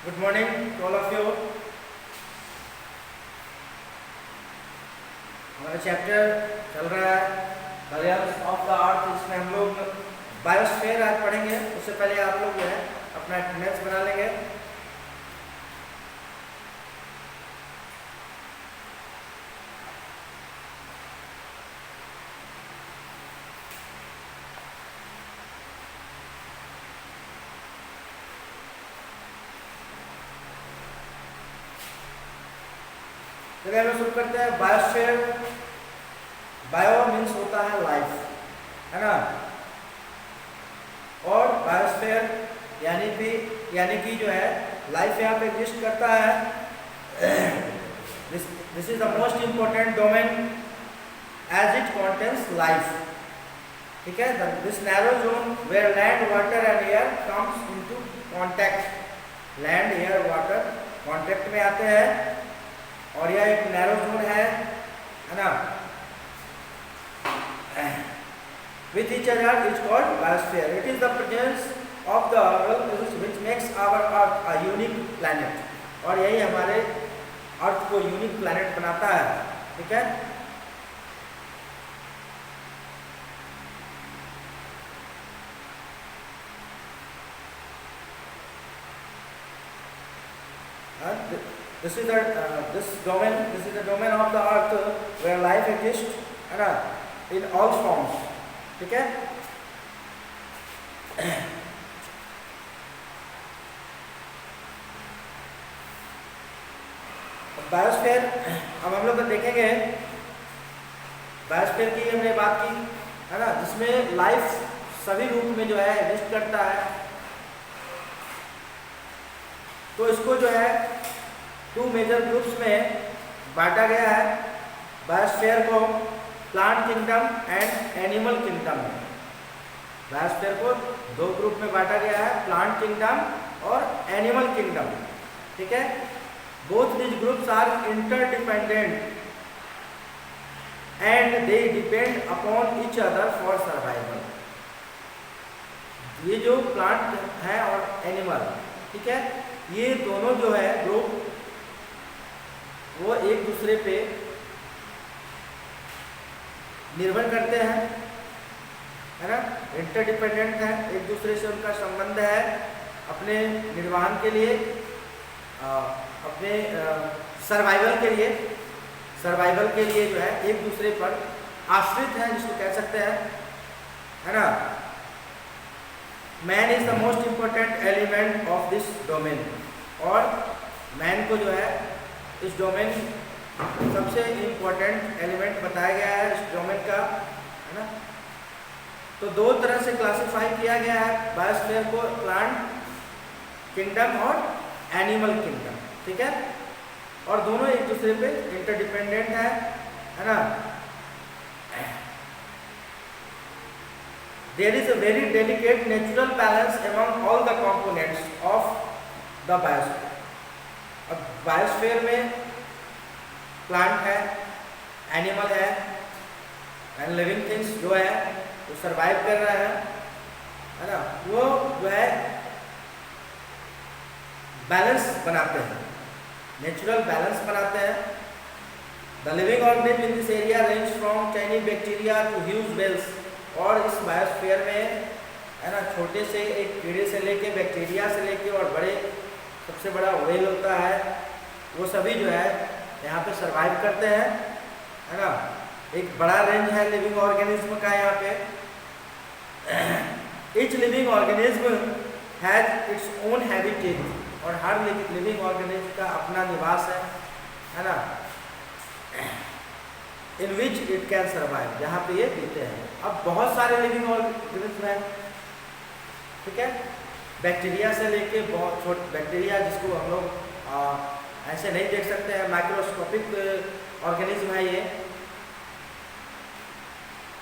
Good morning to all of you. हमारा chapter चल रहा है बैलेंस ऑफ द अर्थ। इसमें हम लोग बायोस्फीयर आज पढ़ेंगे। उससे पहले आप लोग जो है अपना अटेंडेंस बना लेंगे। चलिए हम शुरू करते हैं। बायोस्फीयर, बायो मीन्स होता है लाइफ, है ना। और बायोस्फीयर यानी कि जो है लाइफ यहाँ पे एग्जिस्ट करता है। This is the most important domain as it contains life. ठीक है। This narrow zone where land water and air comes into contact. Land air water contact में आते हैं और यह एक नैरो जोन है ना। With each other is called biosphere. It is the presence of the earth which makes our earth a unique planet. और यही हमारे अर्थ को यूनिक प्लैनेट बनाता है। ठीक है। This is the domain of the earth where life exists, है ना, in all forms। ठीक है। बायोस्फीयर अब हम लोग देखेंगे। बायोस्फीयर की हमने बात की, है ना, जिसमें लाइफ सभी रूप में जो है एग्जिस्ट करता है। तो इसको जो है टू मेजर ग्रुप्स में बांटा गया है बायोस्फीयर को, plant kingdom and animal kingdom में। बायोस्फीयर को दो ग्रुप में बांटा गया है, प्लांट किंगडम और एनिमल किंगडम। ठीक है। Both this groups are interdependent and they depend upon each other for survival. ये जो प्लांट है और एनिमल, ठीक है, ये दोनों जो है ग्रुप वो एक दूसरे पे निर्भर करते हैं, है ना, इंटरडिपेंडेंट है, एक दूसरे से उनका संबंध है। अपने निर्वहन के लिए, अपने सर्वाइवल के लिए जो है एक दूसरे पर आश्रित है, जिसको कह सकते हैं, है ना। Man is the most important element of this domain. और मैन को जो है इस डोमेन सबसे इम्पोर्टेंट एलिमेंट बताया गया है इस डोमेन का, है ना। तो दो तरह से क्लासिफाई किया गया है बायोस्फीयर को, प्लांट किंगडम और एनिमल किंगडम। ठीक है। और दोनों एक दूसरे पे इंटरडिपेंडेंट है ना। There is a very delicate natural balance among all the components of the biosphere. अब बायोस्फीयर में प्लांट है, एनिमल है एंड लिविंग थिंग्स जो है वो सरवाइव कर रहा है ना, वो जो है बैलेंस बनाते हैं, नेचुरल बैलेंस बनाते हैं। The living organism in this area range from tiny bacteria to huge whales. और इस बायोस्फीयर में, है ना, छोटे से एक कीड़े से लेके, बैक्टीरिया से लेके और बड़े सबसे बड़ा व्हेल होता है, वो सभी जो है यहाँ पे सरवाइव करते हैं, है ना। एक बड़ा रेंज है लिविंग ऑर्गेनिज्म का यहाँ पे। Etch living organism has its own habitat. और हर लिविंग ऑर्गेनिज्म का अपना निवास है ना, इन विच इट कैन सर्वाइव, जहाँ पे ये जीते हैं। अब बहुत सारे लिविंग ऑर्गेनिज्म हैं, ठीक है, बैक्टीरिया से लेके बहुत छोटे बैक्टीरिया जिसको हम लोग ऐसे नहीं देख सकते हैं, माइक्रोस्कोपिक ऑर्गेनिज्म है ये।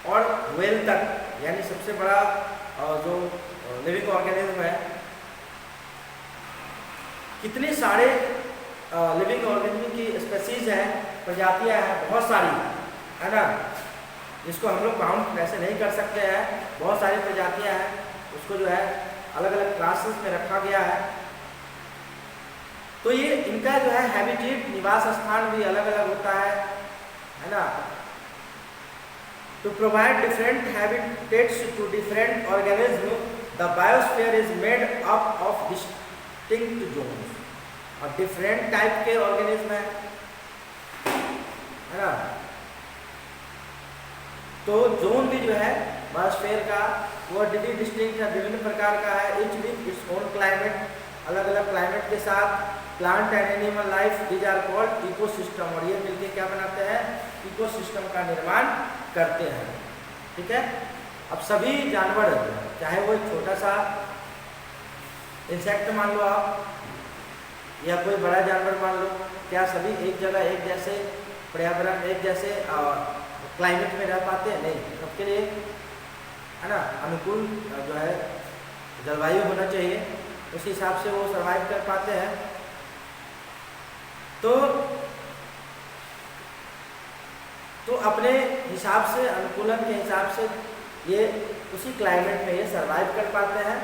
और व्हेल तक, यानी सबसे बड़ा जो लिविंग ऑर्गेनिज्म है। कितने सारे लिविंग ऑर्गेनिज्म की स्पेसीज हैं, प्रजातियां हैं, बहुत सारी, है ना, जिसको हम लोग काउंट ऐसे नहीं कर सकते हैं। बहुत सारी प्रजातियां हैं, उसको जो है अलग अलग क्लासेस में रखा गया है। तो ये इनका जो है हैबिटेट, निवास स्थान भी अलग अलग होता है ना। To provide different habitats to different organism, the biosphere is made up of distinct zones. और डिफरेंट टाइप के ऑर्गेनिज्म है ना। तो जोन भी जो है बायोस्फीयर का वो डिस्टिंक्ट है, विभिन्न प्रकार का है। Each with its own climate, अलग अलग क्लाइमेट के साथ। Plant and animal life these are called ecosystem. और ये मिलके क्या बनाते हैं, इकोसिस्टम का निर्माण करते हैं। ठीक है। अब सभी जानवर, चाहे वो एक छोटा सा इंसेक्ट मान लो आप, या कोई बड़ा जानवर मान लो, क्या सभी एक जगह एक जैसे पर्यावरण, एक जैसे क्लाइमेट में रह पाते हैं? नहीं। सबके लिए है ना अनुकूल जो है जलवायु होना चाहिए, उस हिसाब से वो सर्वाइव कर पाते हैं। तो अपने हिसाब से, अनुकूलन के हिसाब से ये उसी क्लाइमेट में ये सर्वाइव कर पाते हैं।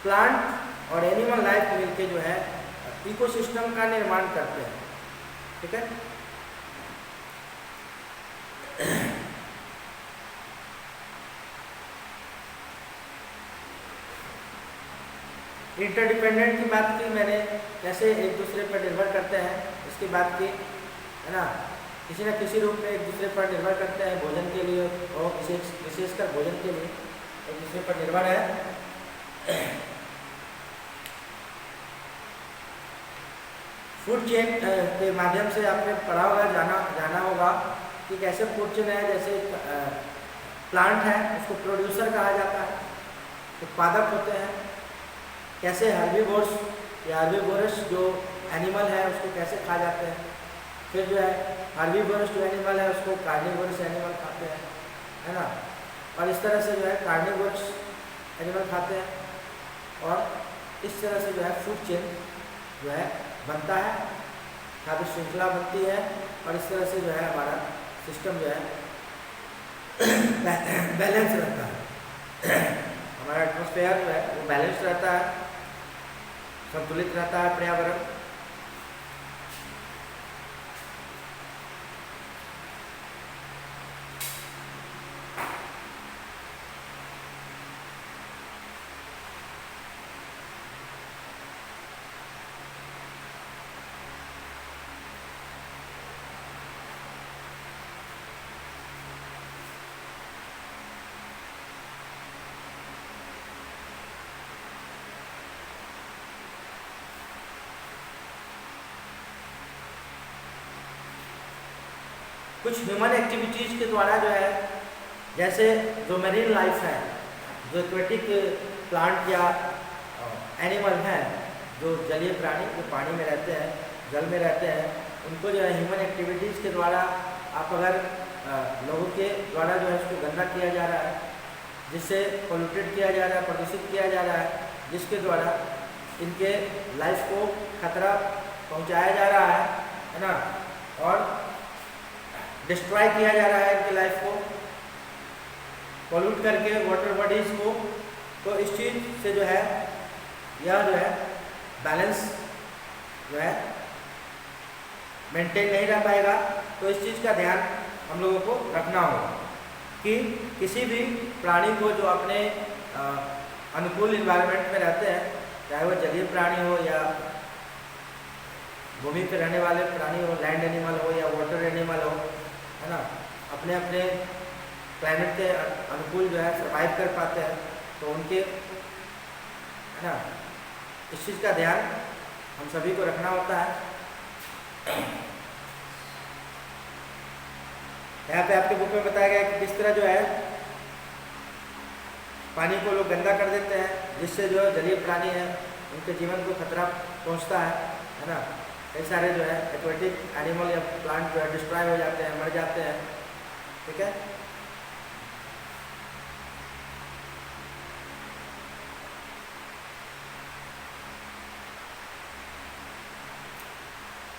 प्लांट और एनिमल लाइफ मिलके जो है इकोसिस्टम का निर्माण करते हैं। ठीक है। इंटरडिपेंडेंट की बात की मैंने, कैसे एक दूसरे पर निर्भर करते हैं, इसकी बात की है ना। किसी न किसी रूप में एक दूसरे पर निर्भर करते हैं, भोजन के लिए और विशेषकर भोजन के लिए एक दूसरे पर निर्भर है। फूड चेन के माध्यम से आपने पढ़ा होगा, जाना होगा कि कैसे फूड चेन है। जैसे प्लांट है उसको प्रोड्यूसर कहा जाता है, उत्पादक होते हैं। कैसे हर्बीवोर्स या हर्बीवोरस जो एनिमल है उसको कैसे खा जाते हैं। फिर जो है हर्बीवोरस जो एनिमल है उसको कार्निवोरस एनिमल खाते हैं, है ना। और इस तरह से जो है कार्निवोरस एनिमल खाते हैं, और इस तरह से जो है फूड चेन जो है बनता है, खाद्य श्रृंखला बनती है। और इस तरह से जो है हमारा सिस्टम जो है बैलेंस रहता है। हमारा एटमॉस्फेयर जो है वो बैलेंस रहता है, संतुलित रहता है पर्यावरण। कुछ ह्यूमन एक्टिविटीज़ के द्वारा जो है, जैसे जो मेरीन लाइफ है, जो एक्वेटिक प्लांट या एनिमल हैं, जो जलीय प्राणी जो पानी में रहते हैं, जल में रहते हैं, उनको जो है ह्यूमन एक्टिविटीज़ के द्वारा, आप अगर लोगों के द्वारा जो है उसको गंदा किया जा रहा है, जिससे पोल्यूटेड किया जा रहा है, प्रदूषित किया जा रहा है, जिसके द्वारा इनके लाइफ को खतरा पहुंचाया जा रहा है ना, और डिस्ट्रॉय किया जा रहा है इनकी लाइफ को, पोल्यूट करके वाटर बॉडीज़ को। तो इस चीज़ से जो है यह जो है बैलेंस जो है मेंटेन नहीं रह पाएगा। तो इस चीज़ का ध्यान हम लोगों को रखना होगा कि किसी भी प्राणी को जो अपने अनुकूल इन्वायरमेंट में रहते हैं, चाहे वो जलीय प्राणी हो या भूमि पर रहने वाले प्राणी हो, लैंड एनिमल हो या वाटर एनिमल हो, है ना, अपने अपने क्लाइमेट के अनुकूल जो है सर्वाइव कर पाते हैं। तो उनके है ना इस चीज़ का ध्यान हम सभी को रखना होता है। यहाँ पे आपके बुक में बताया गया कि किस तरह जो है पानी को लोग गंदा कर देते हैं, जिससे जो जलीय प्राणी है उनके जीवन को खतरा पहुँचता है ना। कई सारे जो है एक्वेटिक एनिमल या प्लांट जो है डिस्ट्रॉय हो जाते हैं, मर जाते हैं। ठीक है।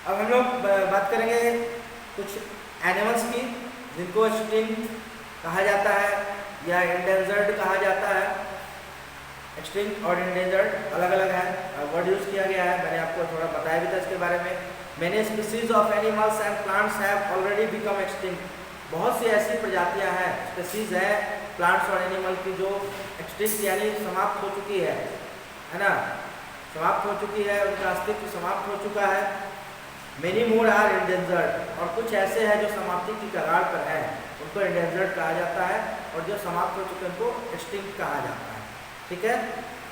अब हम लोग बात करेंगे कुछ एनिमल्स की जिनको एक्सटिंक्ट कहा जाता है या एंडेंजर्ड कहा जाता है एक्सटिंक्ट और इंडेंजर्ड अलग अलग है, वर्ड यूज किया गया है, मैंने आपको थोड़ा बताया भी था इसके बारे में। Many species of animals and plants have already become extinct, बहुत सी ऐसी प्रजातियां हैं, स्पीसीज है प्लांट्स और एनिमल की जो एक्सटिंक्ट यानी समाप्त हो चुकी है ना, समाप्त हो चुकी है, उनका अस्तित्व समाप्त हो चुका है। मेनी मोर आर इंडेंजर्ड, और कुछ ऐसे हैं जो समाप्ति की कगार पर हैं, उनको इंडेंजर्ड कहा जाता है, और जो समाप्त हो चुके हैं उनको एक्सटिंक्ट कहा जाता है। ठीक है,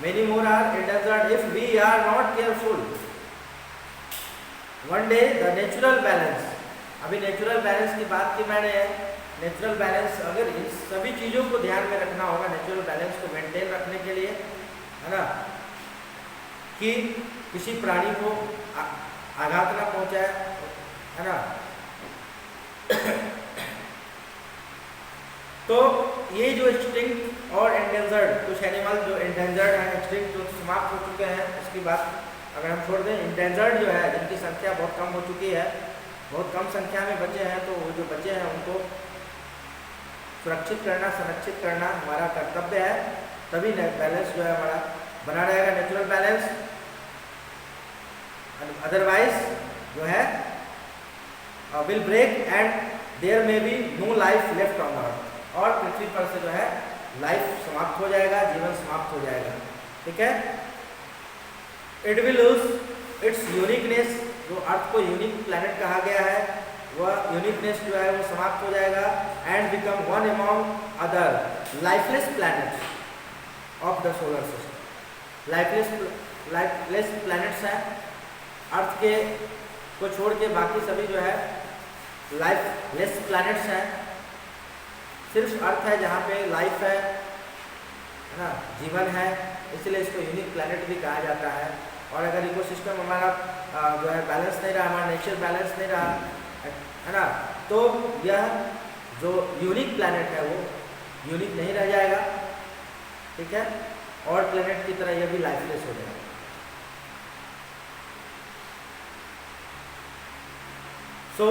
many more are endangered if we are not careful. One day the natural balance, अभी नेचुरल बैलेंस की बात की मैंने, नेचुरल बैलेंस अगर इन सभी चीज़ों को ध्यान में रखना होगा, नेचुरल बैलेंस को मेंटेन रखने के लिए, है ना, कि किसी प्राणी को आघात ना पहुंचाए, है ना। तो ये जो एक्सटिंक्ट और एंडेंजर्ड, कुछ एनिमल जो एंडेंजर्ड हैं, एक्सटिंक्ट जो समाप्त हो चुके हैं, उसकी बात अगर हम छोड़ दें, एंडेंजर्ड जो है जिनकी संख्या बहुत कम हो चुकी है, बहुत कम संख्या में बचे हैं, तो वो जो बचे हैं उनको सुरक्षित करना, संरक्षित करना हमारा कर्तव्य है, तभी बैलेंस जो है हमारा बना रहेगा, नेचुरल बैलेंस। अदरवाइज जो है will break and there may be no life left on earth, और पृथ्वी पर से जो है लाइफ समाप्त हो जाएगा, जीवन समाप्त हो जाएगा। ठीक है, it will lose its uniqueness, जो अर्थ को यूनिक प्लैनेट कहा गया है, वह यूनिकनेस जो है वो समाप्त हो जाएगा, and become one among other lifeless planets of the solar system. Lifeless planets हैं, अर्थ के को छोड़ के बाकी सभी जो है लाइफलेस प्लैनेट्स हैं, सिर्फ अर्थ है जहाँ पे लाइफ है ना, जीवन है, इसलिए इसको यूनिक प्लैनेट भी कहा जाता है। और अगर इकोसिस्टम हमारा जो है बैलेंस नहीं रहा, हमारा नेचर बैलेंस नहीं रहा, है ना, तो यह जो यूनिक प्लैनेट है वो यूनिक नहीं रह जाएगा। ठीक है, और प्लैनेट की तरह यह भी लाइफलेस हो जाएगा। So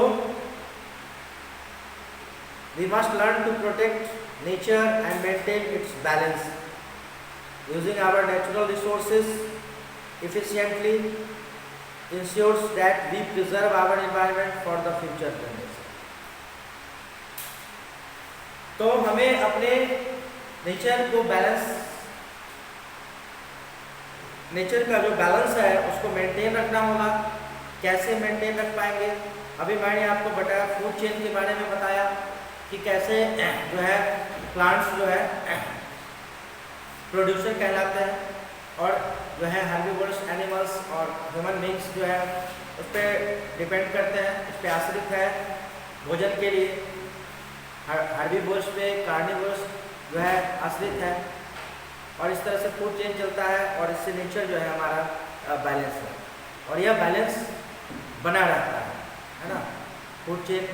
we must learn to protect nature and maintain its balance. Using our natural resources efficiently ensures that we preserve our environment for the future generation. तो हमें अपने नेचर को बैलेंस, नेचर का जो बैलेंस है उसको मेंटेन रखना होगा। कैसे मेंटेन रख पाएंगे? अभी मैंने आपको बताया, फूड चेन के बारे में बताया कि कैसे जो है प्लांट्स जो है प्रोड्यूसर कहलाते हैं, और जो है हर्बीवोरस एनिमल्स और ह्यूमन बींग्स जो है उस पर डिपेंड करते हैं, उस पर आश्रित है भोजन के लिए। हर्बीवोरस पे कार्निवोरस जो है आश्रित है, और इस तरह से फूड चेन चलता है, और इससे नेचर जो है हमारा बैलेंस है, और यह बैलेंस बना रहता है ना। फूड चेन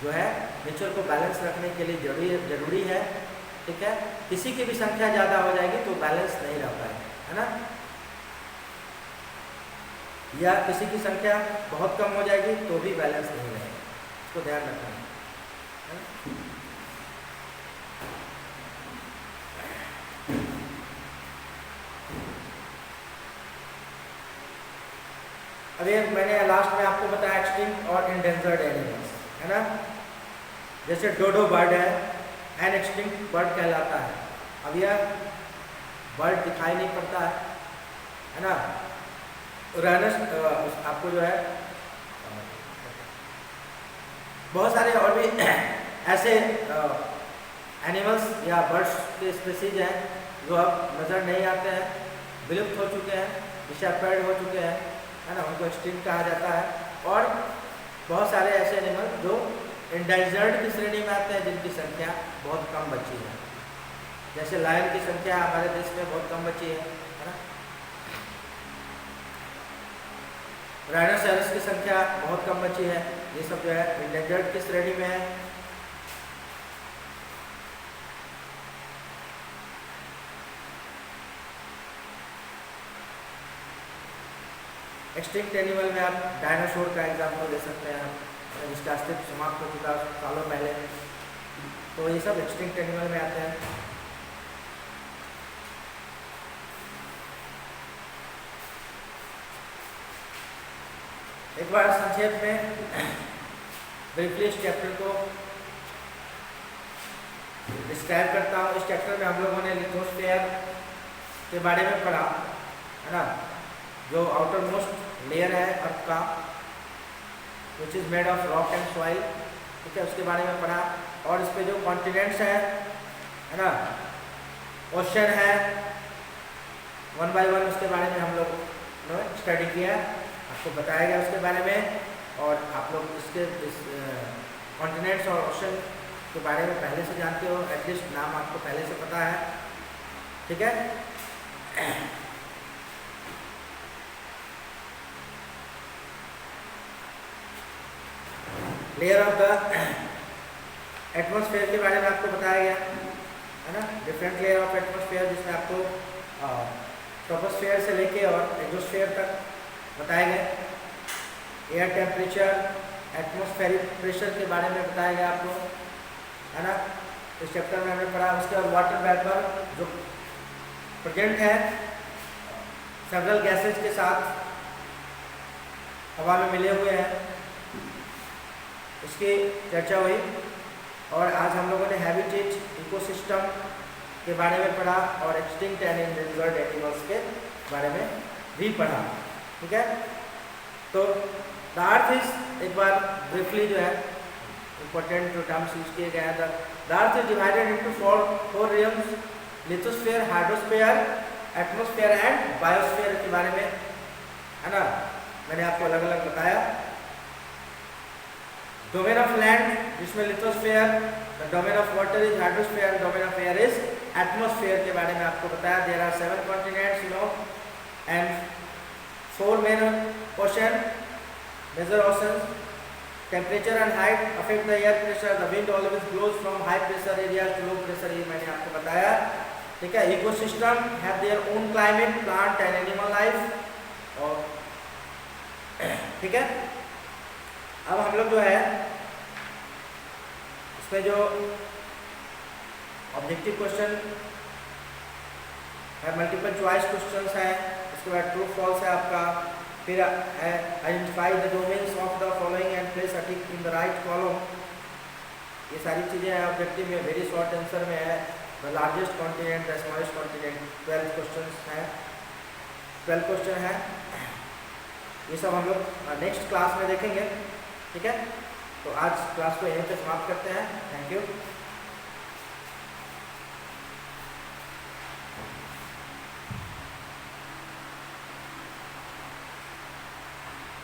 जो है नेचर को बैलेंस रखने के लिए जरूरी है। ठीक है, किसी की भी संख्या ज़्यादा हो जाएगी तो बैलेंस नहीं रह पाएगा, है ना, या किसी की संख्या बहुत कम हो जाएगी तो भी बैलेंस नहीं रहेगा, इसको ध्यान रखना है। अभी मैंने लास्ट में आपको बताया एक्सटिंक्ट और एंडेंजर्ड एनिमल्स, है ना। जैसे डोडो बर्ड है, एन एक्सटिंक्ट बर्ड कहलाता है। अब यह बर्ड दिखाई नहीं पड़ता है ना। रनस आपको जो है बहुत सारे और भी ऐसे एनिमल्स या बर्ड्स के स्पीसीज हैं जो अब नज़र नहीं आते हैं, विलुप्त हो चुके हैं, डिसअपीयर्ड हो चुके हैं, है ना, उनको एक्सटिंक्ट कहा जाता है। और बहुत सारे ऐसे एनिमल जो एंडेंजर्ड की श्रेणी में आते हैं, जिनकी संख्या बहुत कम बची है। जैसे लायन की संख्या हमारे देश में बहुत कम बची है ना। राइनोसेरस की संख्या बहुत कम बची है, ये सब जो है एंडेंजर्ड की श्रेणी में है। एक्सटिंक्ट एनिमल में आप डायनासोर का एग्जाम्पल दे सकते हैं, जिसका अस्तित्व समाप्त हो चुका सालों पहले, तो ये सब एक्सटिंक्ट एनिमल में आते हैं। एक बार संक्षेप में ब्रीफली इस चैप्टर को डिस्क्राइब करता हूँ। इस चैप्टर में हम लोगों ने लिथोस्फीयर के बारे में पढ़ा है ना, जो आउटर मोस्ट लेयर है अर्थ का, which is made of rock and soil, ठीक है, उसके बारे में पढ़ा। और इस पे जो कॉन्टिनेंट्स है ना, ओशन है, वन बाय वन उसके बारे में हम लोग स्टडी किया, आपको बताया गया उसके बारे में। और आप लोग इसके कॉन्टिनेंट्स और ओशन के बारे में पहले से जानते हो, एटलीस्ट नाम आपको पहले से पता है, ठीक है। लेयर ऑफ द एटमॉस्फेयर के बारे में आपको बताया गया है ना, डिफरेंट लेयर ऑफ एटमॉस्फेयर, जिसमें आपको ट्रोपोस्फेयर से लेके और एक्सोस्फेयर तक बताए गए। एयर टेम्परेचर, एटमॉस्फेरिक प्रेशर के बारे में बताया गया आपको, है ना, इस चैप्टर में हमने पढ़ा। उसके बाद वाटर वेपर जो प्रेजेंट है सेवरल गैसेज के साथ हवा में मिले हुए हैं, इसकी चर्चा हुई। और आज हम लोगों ने हैबिटेट, इकोसिस्टम के बारे में पढ़ा और एक्सटिंक्ट एंड एंडेंजर्ड एनिमल्स के बारे में भी पढ़ा, ठीक है। तो द अर्थ इज, एक बार ब्रीफली जो है इंपॉर्टेंट जो टर्म्स यूज किए गए हैं, the earth is divided into four realms, lithosphere, hydrosphere, atmosphere and biosphere के बारे में, है ना, मैंने आपको अलग अलग बताया। डोमेन ऑफ लैंड जिसमें lithosphere, the domain of water is hydrosphere, domain of air is atmosphere के बारे में आपको बताया। There are 7 continents, you know, and 4 main ocean, major oceans. Temperature and height affect the air pressure, the wind always blows from high pressure area to low pressure area, मैंने आपको बताया, ठीक है। Ecosystem have their own climate, plant and animal life, और ठीक है। अब हम लोग जो है इसमें जो ऑब्जेक्टिव क्वेश्चन है, मल्टीपल चॉइस क्वेश्चंस है, इसके बाद ट्रू फॉल्स है आपका, फिर है identify the domains of the following and place a tick in the right column. ये सारी चीज़ें हैं ऑब्जेक्टिव में। वेरी शॉर्ट आंसर में है the largest continent, the smallest continent, 12 question है, 12 क्वेश्चन है। ये सब हम लोग नेक्स्ट क्लास में देखेंगे, ठीक है। तो आज क्लास को यहीं पे समाप्त करते हैं। Thank you.